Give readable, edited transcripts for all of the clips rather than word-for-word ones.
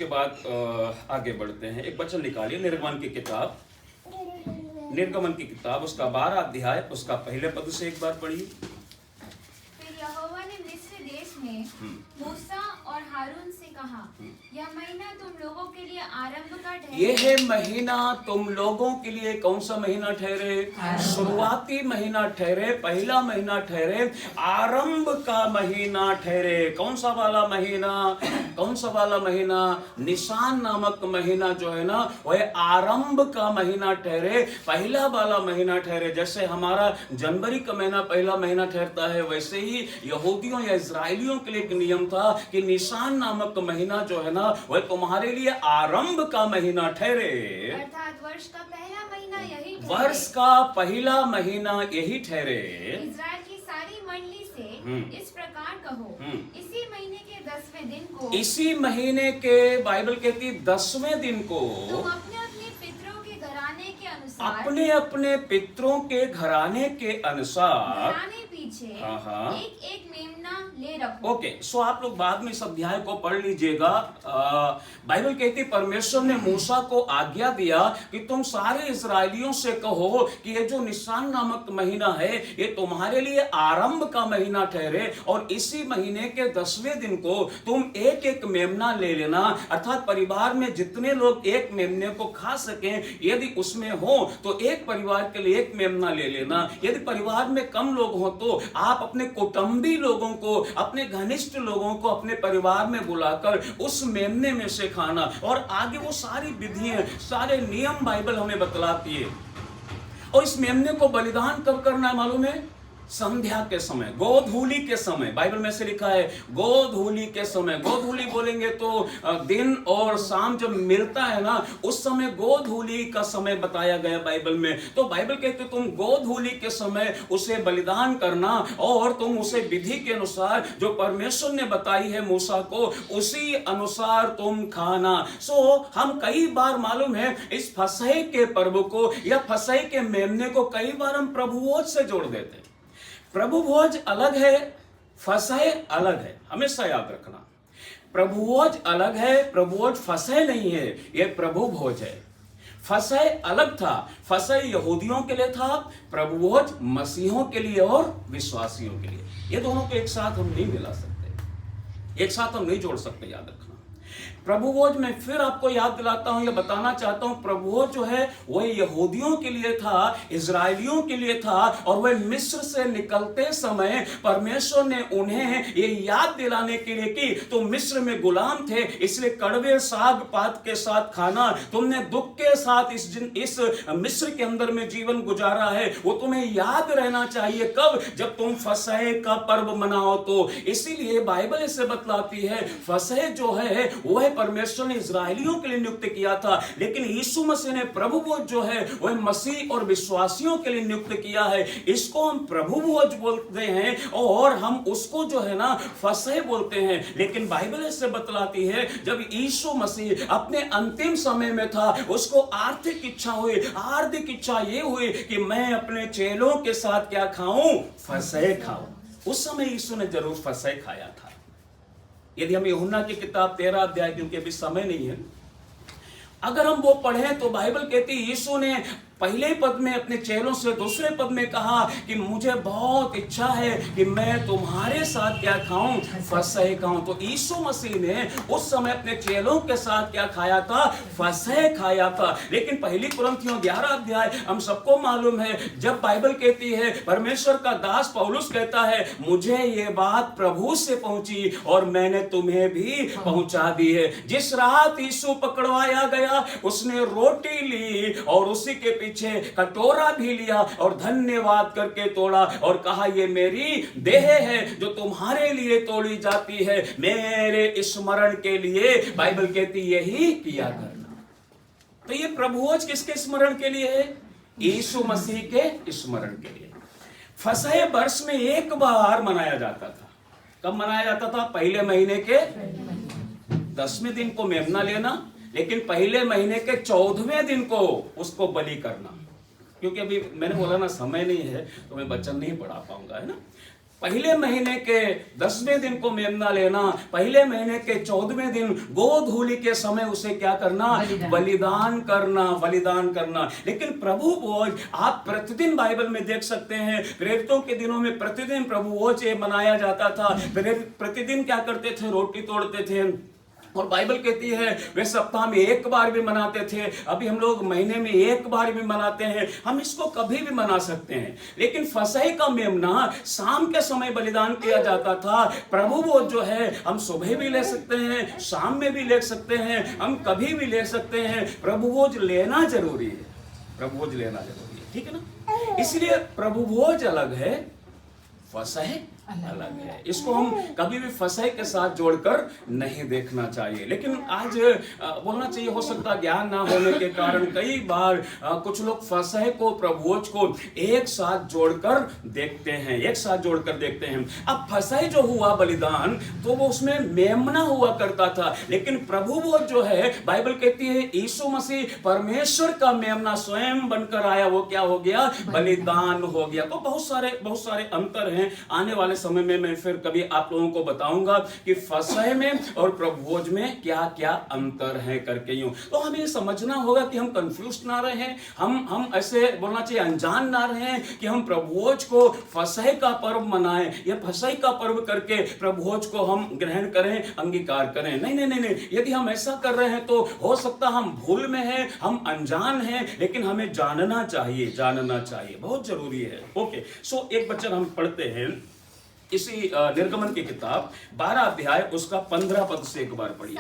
के बाद आगे बढ़ते हैं। एक वचन निकालिए निर्गमन की किताब, निर्गमन की किताब उसका 12 अध्याय उसका पहले पद से एक बार पढ़िए। फिर यहोवा ने मिस्र देश में मूसा और हारून से कहा, यह महीना तुम लोगों के लिए आरंभ का ठहरे। यह महीना तुम लोगों के लिए कौन सा महीना ठहरे? शुरुआती महीना ठहरे, पहला महीना ठहरे, आरंभ का महीना ठहरे। कौन सा वाला महीना? कौन सा वाला महीना? निशान नामक महीना जो है ना, वह आरंभ का महीना ठहरे, पहला वाला महीना ठहरे। जैसे हमारा जनवरी का महीना पहला महीना ठहरता है, वैसे ही यहूदियों या इजराइलियों के लिए एक नियम था कि निशान नामक महीना जो है ना, वह तुम्हारे लिए आरंभ का महीना ठहरे। अर्थात वर्ष का पहला महीना यही ठहरे। वर्ष का पहला महीना यही ठहरे। इजराइल की सारी मंडली से इस प्रकार कहो, इसी महीने के 10वें दिन को, इसी महीने के, बाइबल कहती है 10वें दिन को तुम अपने अपने पितरों के घराने के अनुसार, अपने अपने पितरों के घराने के अनुसार घराने पीछे हाँ। एक एक मेमना ले रखो। ओके, सो आप लोग बाद में इस अध्याय को पढ़ लीजिएगा। बाइबल कहती परमेश्वर ने मूसा को आज्ञा दिया कि तुम सारे इजरायलियों से कहो कि ये जो निशान नामक महीना है, ये तुम्हारे लिए आरंभ का महीना ठहरे, और इसी महीने के 10वें दिन को तुम एक एक मेमना ले लेना। अर्थात परिवार में जितने लोग एक मेमने को खा सकें, यदि उसमें हो तो एक परिवार के लिए एक मेमना ले लेना। यदि परिवार में कम लोग हो तो आप अपने कुटुंबी लोगों को, अपने घनिष्ठ लोगों को अपने परिवार में बुलाकर उस मेमने में से खाना। और आगे वो सारी विधियां, सारे नियम बाइबल हमें बतलाती है। और इस मेमने को बलिदान कब करना है मालूम है? संध्या के समय, गोधूली के समय। बाइबल में से लिखा है गोधूली के समय। गोधूली बोलेंगे तो दिन और शाम जब मिलता है ना, उस समय गोधूली का समय बताया गया बाइबल में। तो बाइबल कहते तुम गोधूली के समय उसे बलिदान करना, और तुम उसे विधि के अनुसार जो परमेश्वर ने बताई है मूसा को, उसी अनुसार तुम खाना। सो हम कई बार मालूम है इस फसह के पर्व को या फसह के मेमने को कई बार हम प्रभुभोज से जोड़ देते हैं। प्रभु भोज अलग है, फसह अलग है, हमेशा याद रखना। प्रभु भोज अलग है, प्रभु भोज फसह नहीं है, यह प्रभु भोज है। फसह अलग था, फसह यहूदियों के लिए था, प्रभु भोज मसीहों के लिए और विश्वासियों के लिए। ये दोनों को एक साथ हम नहीं मिला सकते, एक साथ हम नहीं जोड़ सकते, याद रखना। प्रभु भोज में फिर आपको याद दिलाता हूं, या बताना चाहता हूं, प्रभु भोज जो है वह यहूदियों के लिए था, इजराइलियों के लिए था। और वह मिस्र से निकलते समय परमेश्वर ने उन्हें ये याद दिलाने के लिए कि तुम मिस्र में गुलाम थे, इसलिए कड़वे साग पात के साथ खाना, तुमने दुख के साथ इस मिस्र के अंदर में जीवन गुजारा है, वो तुम्हें याद रहना चाहिए। कब? जब तुम फसह का पर्व मनाओ। तो इसीलिए बाइबल इसे बतलाती है फसह जो है वह परमेश्वर ने इजराइलियों के लिए नियुक्त किया था, लेकिन यीशु मसीह ने प्रभु भोज जो है वह मसीह और विश्वासियों के लिए नियुक्त किया है। इसको हम प्रभु भोज बोलते हैं और हम उसको जो है ना फसह बोलते हैं। लेकिन बाइबल इससे बतलाती है जब यीशु मसीह अपने अंतिम समय में था, उसको आर्थिक इच्छा हुई, हार्दिक इच्छा ये हुई कि मैं अपने चेलों के साथ क्या खाऊं? फसह खाऊं। उस समय यीशु ने जरूर फसह खाया था। यदि हम यूहन्ना की किताब 13 अध्याय, क्योंकि अभी समय नहीं है, अगर हम वो पढ़ें तो बाइबल कहती है यीशु ने पहले पद में अपने चेलों से दूसरे पद में कहा कि मुझे बहुत इच्छा है कि मैं तुम्हारे साथ क्या खाऊं? फसह खाऊं। तो यीशु मसीह ने उस समय अपने चेलों के साथ क्या खाया था? फसह खाया था। लेकिन पहली कुरिन्थियों 11 अध्याय हम सबको मालूम है, जब बाइबल कहती है, परमेश्वर का दास पौलुस कहता है, मुझे ये बात प्रभु से पहुंची और मैंने तुम्हें भी पहुंचा दी है। जिस रात यीशु पकड़वाया गया, उसने रोटी ली और उसी के पीछे कटोरा भी लिया और धन्यवाद करके तोड़ा और कहा, ये मेरी देह है जो तुम्हारे लिए तोड़ी जाती है, मेरे स्मरण के लिए। बाइबल कहती यही किया करना। तो ये प्रभुभोज किसके स्मरण के लिए है? यीशु मसीह के स्मरण के लिए। फसह वर्ष में एक बार मनाया जाता था। कब मनाया जाता था? पहले महीने के 10वें दिन को मेमना लेना, लेकिन पहले महीने के 14वें दिन को उसको बलि करना। क्योंकि अभी मैंने बोला ना समय नहीं है तो मैं वचन नहीं पढ़ा पाऊंगा, है ना। पहले महीने के 10वें दिन को मेमना लेना, पहले महीने के 14वें दिन गोधूली के समय उसे क्या करना, बलिदान करना। लेकिन प्रभु भोज आप प्रतिदिन बाइबल में देख सकते हैं, प्रेरितों के दिनों में प्रतिदिन प्रभु भोज मनाया जाता था। प्रतिदिन क्या करते थे, रोटी तोड़ते थे, और बाइबल कहती है वे सप्ताह में एक बार भी मनाते थे। अभी हम लोग महीने में एक बार भी मनाते हैं, हम इसको कभी भी मना सकते हैं। लेकिन फसह का मेमना शाम के समय बलिदान किया जाता था। प्रभु भोज जो है हम सुबह भी ले सकते हैं, शाम में भी ले सकते हैं, हम कभी भी ले सकते हैं। प्रभु भोज लेना जरूरी है, प्रभु भोज लेना जरूरी है, ठीक है ना। इसलिए प्रभु भोज अलग है, फसह अलग है। इसको हम कभी भी फसह के साथ जोड़कर नहीं देखना चाहिए। लेकिन आज बोलना चाहिए, हो सकता ज्ञान ना होने के कारण कई बार कुछ लोग फसह को, प्रभुभोज को एक साथ जोड़कर देखते हैं, अब फसह जो हुआ बलिदान, तो वो उसमें मेमना हुआ करता था। लेकिन प्रभुभोज जो है, बाइबल कहती है यीशु मसीह परमेश्वर का मेमना स्वयं बनकर आया, वो क्या हो गया, बलिदान हो गया। तो बहुत सारे अंतर हैं। आने वाले समय में मैं फिर कभी आप लोगों को बताऊंगा कि फसह में और प्रभुभोज में क्या क्या अंतर है करके। यूं तो हमें ये समझना होगा कि हम कंफ्यूज ना रहे, हम ऐसे बोलना चाहिए अनजान ना रहे कि हम प्रभुभोज को फसह का पर्व मनाएं या फसह का पर्व करके प्रभुभोज को हम ग्रहण करें, अंगीकार करें। नहीं। यदि हम ऐसा कर रहे हैं तो हो सकता हम भूल में हैं, हम अनजान हैं, लेकिन हमें जानना चाहिए, बहुत जरूरी है। ओके, सो एक वचन हम पढ़ते हैं इसी निर्गमन की किताब 12 अध्याय उसका 15 पद से एक बार पढ़िए।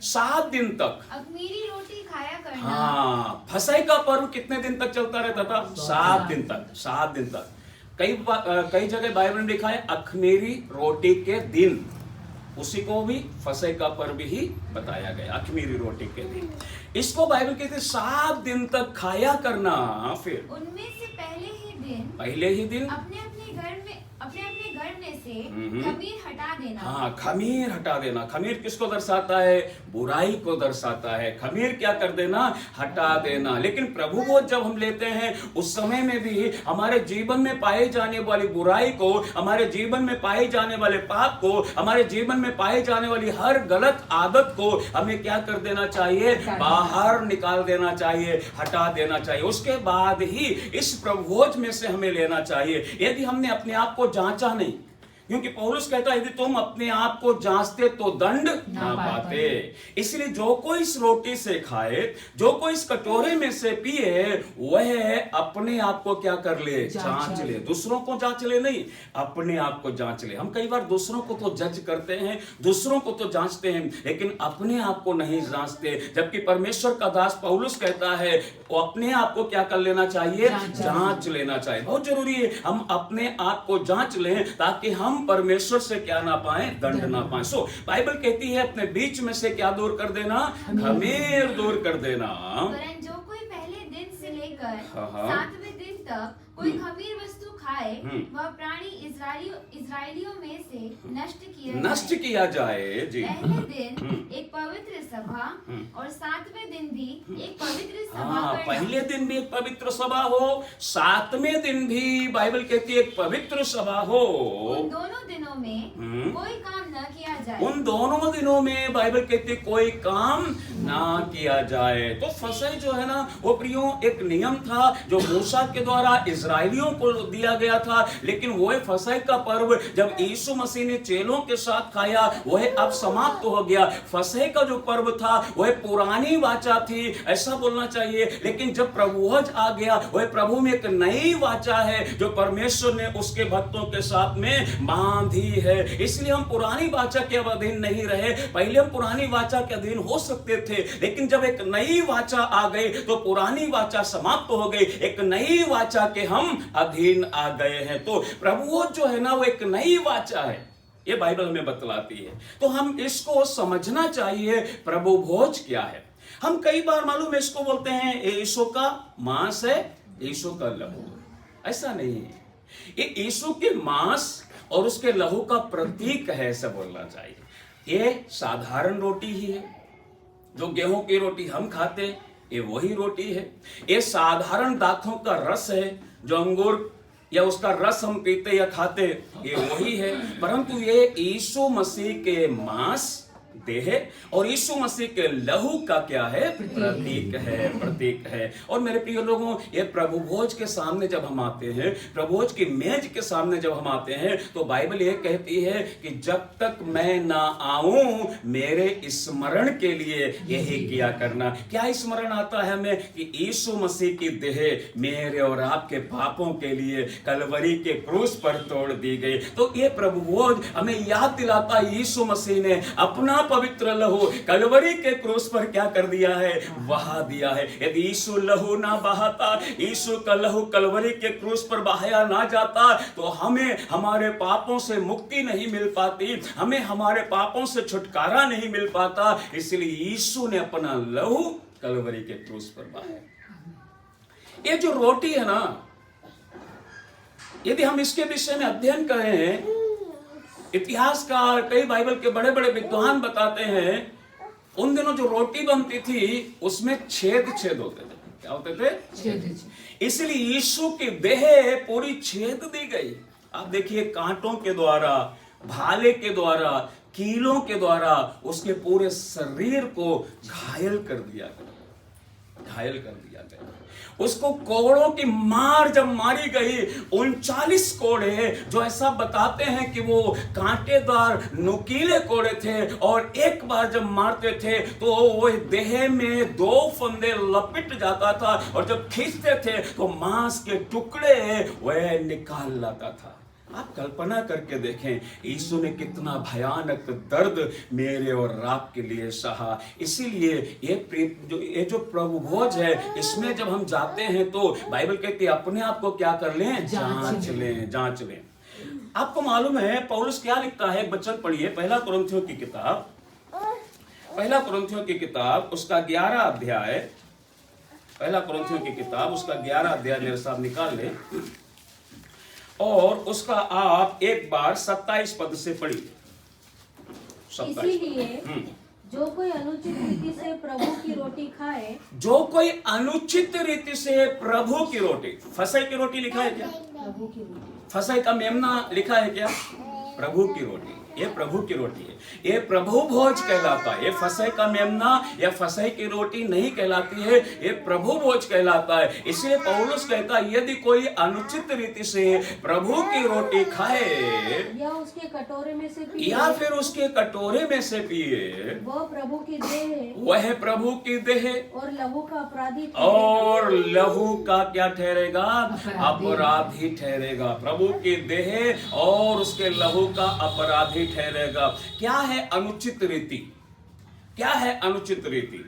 7 दिन तक अख़मीरी रोटी खाया करना। हाँ, फसह का पर्व कितने दिन तक चलता रहता था? 7 दिन तक। कई जगह बाइबल में लिखा है अख़मीरी रोटी के दिन, उसी को भी फसह का पर्व ही बताया गया, अख़मीरी रोटी के दिन। इसको बाइबल कहते 7 दिन तक खाया करना। फिर उनमें से पहले ही दिन अपने घर में से खमीर हटा देना। हाँ, खमीर हटा देना। खमीर किसको दर्शाता है? बुराई को दर्शाता है। खमीर क्या कर देना? हटा देना। लेकिन प्रभु भोज जब हम लेते हैं, उस समय में भी हमारे जीवन में पाए जाने वाली बुराई को, हमारे जीवन में पाए जाने वाले पाप को, हमारे जीवन में पाए जाने वाली हर गलत आदत को हमें क्या कर देना चाहिए? बाहर निकाल देना चाहिए, हटा देना चाहिए। उसके बाद ही इस प्रभु भोज में से हमें लेना चाहिए। यदि हमने अपने आप को जांचा नहीं, क्योंकि पौलुस कहता है यदि तुम अपने आप को जांचते तो दंड ना पाते। इसलिए जो कोई इस रोटी से खाए, जो कोई इस कटोरे में से पिए, वह अपने आप को क्या कर ले? जांच ले। दूसरों को जांच ले नहीं, अपने आप को जांच ले। हम कई बार दूसरों को तो जज करते हैं, दूसरों को तो जांचते हैं, लेकिन अपने आप को नहीं जांचते। जबकि परमेश्वर का दास पौलुस कहता है वो अपने आप को क्या कर लेना चाहिए? जांच लेना चाहिए। बहुत जरूरी है हम अपने आप को जांच लें, ताकि हम परमेश्वर से क्या ना पाए? दंड ना पाए। सो बाइबल कहती है अपने बीच में से क्या दूर कर देना? खमीर दूर कर देना। जो कोई पहले दिन से लेकर 7वें दिन तक कोई खमीर वस्तु खाए, वह प्राणी इजरायलियों में से नष्ट किया जाए। जी। पहले दिन एक पवित्र सभा और 7वें दिन भी एक पवित्र सभा करना। पहले दिन भी एक पवित्र सभा हो, 7वें दिन भी बाइबल कहती है एक पवित्र सभा हो। उन दोनों दिनों में कोई काम न किया जाए। उन दोनों दिनों में बाइबल कहती है कोई काम ना किया जाए। तो फसह जो है ना, वो प्रियो एक नियम था जो मूसा के द्वारा इजरायलियों को दिया गया था। लेकिन वह फसह का पर्व जब यीशु मसीह ने चेलों के साथ खाया, वह अब समाप्त हो गया। फसह का जो पर्व था वह पुरानी वाचा थी, ऐसा बोलना चाहिए। लेकिन जब प्रभुभोज आ गया, वह प्रभु में एक नई वाचा है जो परमेश्वर ने उसके भक्तों के साथ में बांधी है। इसलिए हम पुरानी वाचा के अधीन नहीं रहे। पहले हम पुरानी वाचा के अधीन हो सकते थे, लेकिन जब एक नई वाचा आ गई तो पुरानी वाचा समाप्त हो गई, एक नई वाचा के हम अधीन आ गए हैं। तो प्रभुभोज जो है ना, वो एक नई वाचा है, ये बाइबल में बतलाती है। तो हम इसको समझना चाहिए प्रभु भोज क्या है। हम कई बार मालूम है इसको बोलते हैं यीशु का मांस है, यीशु का लहू। ऐसा नहीं है, ये यीशु के मांस और उसके लहू का प्रतीक है, ऐसा बोलना चाहिए। ये साधारण रोटी ही है, जो गेहूं की रोटी हम खाते हैं ये वही रोटी है। ये साधारण दाखों का रस है जो अंगूर या उसका रस हम पीते या खाते, ये वही है, परंतु ये यीशु मसीह के मांस देह और यीशु मसीह के लहू का क्या है? प्रतीक है, प्रतीक है। और मेरे प्रिय लोगों, ये प्रभु भोज के सामने जब हम आते हैं, प्रभु भोज की मेज के सामने जब हम आते हैं, तो बाइबल ये कहती है कि जब तक मैं ना आऊं मेरे स्मरण के लिए यही किया करना। क्या स्मरण आता है हमें? कि यीशु मसीह की देह मेरे और आपके पापों के लिए कलवरी के क्रूस पर तोड़ दी गई। तो ये प्रभु भोज हमें याद दिलाता है यीशु मसीह ने अपना पवित्र लहू कलवरी के क्रूस पर क्या कर दिया है? बहा दिया है। यदि यीशु लहू ना बहाता, यीशु का लहू कलवरी के क्रूस पर बहाया ना जाता, तो हमें हमारे पापों से मुक्ति नहीं मिल पाती, हमें हमारे पापों से छुटकारा नहीं मिल पाता। इसलिए यीशु ने अपना लहू कलवरी के क्रूस पर बहाया। ये जो रोटी है ना, यदि हम इसके विषय में अध्ययन करें, इतिहासकार, कई बाइबल के बड़े बड़े विद्वान बताते हैं, उन दिनों जो रोटी बनती थी उसमें छेद होते थे। क्या होते थे? छेद। इसलिए यीशु की देह पूरी छेद दी गई। आप देखिए, कांटों के द्वारा, भाले के द्वारा, कीलों के द्वारा उसके पूरे शरीर को घायल कर दिया गया, घायल कर दिया गया। उसको कोड़ों की मार जब मारी गई, 39 कोड़े, जो ऐसा बताते हैं कि वो कांटेदार नुकीले कोड़े थे, और एक बार जब मारते थे तो वो देह में 2 फंदे लपेट जाता था, और जब खींचते थे तो मांस के टुकड़े वह निकाल लाता था। आप कल्पना करके देखें, यीशु ने कितना भयानक दर्द मेरे और आपके लिए सहा। इसीलिए ये जो प्रभु भोज है, इसमें जब हम जाते हैं तो बाइबल कहती है अपने आप को क्या कर लें? जांच लें। आपको मालूम है पौलुस क्या लिखता है? वचन पढ़िए, पहला कुरिन्थियों की किताब उसका 11 अध्याय, पहला कुरिन्थियों की किताब उसका 11 अध्याय मेरे साथ निकाल ले, और उसका आप एक बार 27 पद से पढ़िए। इसीलिए जो कोई अनुचित रीति से प्रभु की रोटी खाए, जो कोई अनुचित रीति से प्रभु की रोटी, फसह की रोटी लिखा है क्या? प्रभु की रोटी, फसह का मेमना लिखा है क्या? प्रभु की रोटी। ये प्रभु की रोटी है, ये प्रभु भोज कहलाता है। ये फसह का मेमना या फसह की रोटी नहीं कहलाती है, ये प्रभु भोज कहलाता है। इसलिए पौलुस कहता है यदि कोई अनुचित रीति से प्रभु की रोटी खाए या उसके कटोरे में से पिए, या फिर उसके कटोरे में से पिए, वह प्रभु की देह, वह प्रभु की देह और लहू का अपराधी, और लहू का क्या ठहरेगा? अपराधी ठहरेगा। प्रभु की देह और उसके लहू का अपराधी ठहरेगा। क्या है अनुचित रीति? क्या है अनुचित रीति?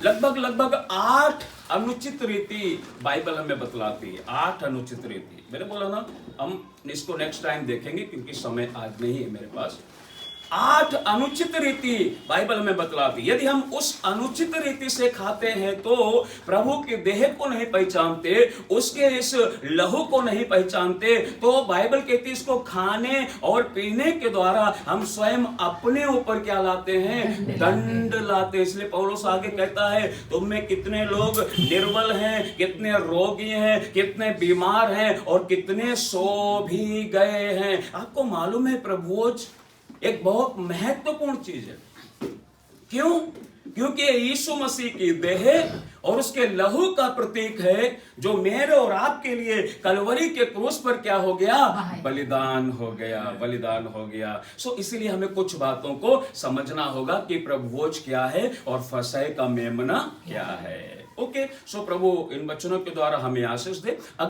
लगभग 8 अनुचित रीति बाइबल हमें बतलाती है। 8 अनुचित रीति। मैंने बोला ना, हम इसको नेक्स्ट टाइम देखेंगे क्योंकि समय आज नहीं है मेरे पास। 8 अनुचित रीति बाइबल में बतलाती। यदि हम उस अनुचित रीति से खाते हैं तो प्रभु के देह को नहीं पहचानते, उसके इस लहू को नहीं पहचानते, तो बाइबल कहती है इसको खाने और पीने के द्वारा हम स्वयं अपने ऊपर क्या लाते हैं? दंड लाते। इसलिए पौलुस आगे कहता है तुम में कितने लोग निर्बल हैं, कितने रोगी हैं, कितने बीमार हैं, और कितने सो भी गए हैं। आपको मालूम है प्रभुज एक बहुत महत्वपूर्ण चीज है। क्यों? क्योंकि यीशु मसीह की देह और उसके लहू का प्रतीक है, जो मेरे और आपके लिए कलवरी के क्रूस पर क्या हो गया? बलिदान हो गया, बलिदान हो गया। सो इसीलिए हमें कुछ बातों को समझना होगा कि प्रभु भोज क्या है और फसह का मेमना क्या है। ओके, सो प्रभु इन वचनों के द्वारा हमें आशीष दे।